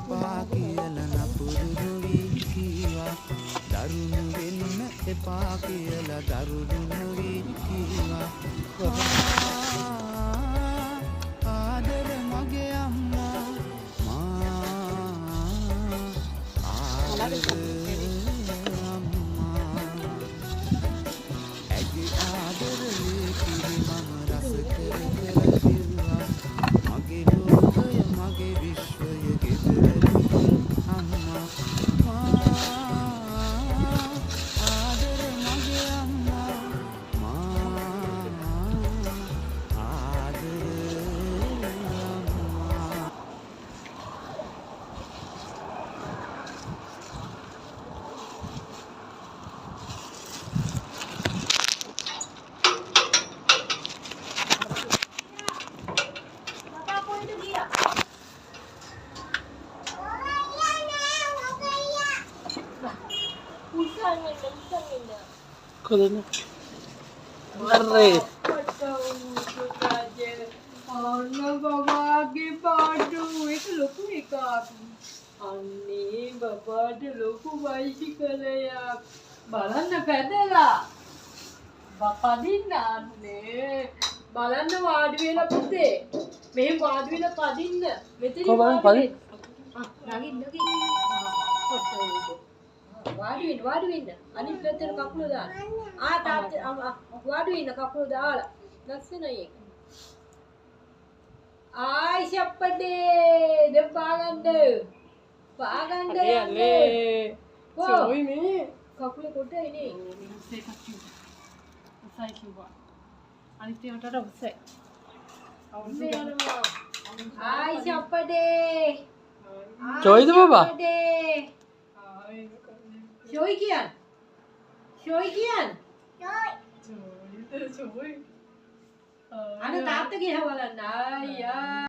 එපා කියලා නපුරු නොවි කීවා දරුණු වෙන්න එපා කියලා දරුණු නොවි කීවා ආදර මගේ අම්මා ආදර අම්මා ඇගේ ආදරේ කිරි මම රස කර කර දිව්වා මගේ ලෝකය මගේ විශ්වය ගෙදරට අම්මා ආදර මගේ අම්මා ආදර අම්මා Kudanya. Ngeri. babaගේ පාඩු එක ලොකු එකක්. අන්නේ බබාට ලොකු බයිසිකලයක්. බලන්න පැදලා. පදින්නන්නේ. බලන්න වාඩි වෙලා පුතේ. මෙහෙම වාඩි වෙලා පදින්න. මෙතන වාඩි වෙන්න. වාඩි වෙන්න. අනිත් පැත්තට කකුල දාන්න. තාත්තා වාඩි වෙන්න කකුල දාලා. ලස්සනයි ඒක. ආයිෂ අප්පඩේ දැන් පාගන්න යන්නේ. Chui mi. කකුලේ කොටයි නේ. Usai kaki. Usai cuba. Anis dia ada usai. ඔන්නේ යනවා. ආයිෂ අප්පඩේ. Chui tu baba. ෂොයි කියන්. Chui. අනේ තාත්තගේ හවලන්න. අයියා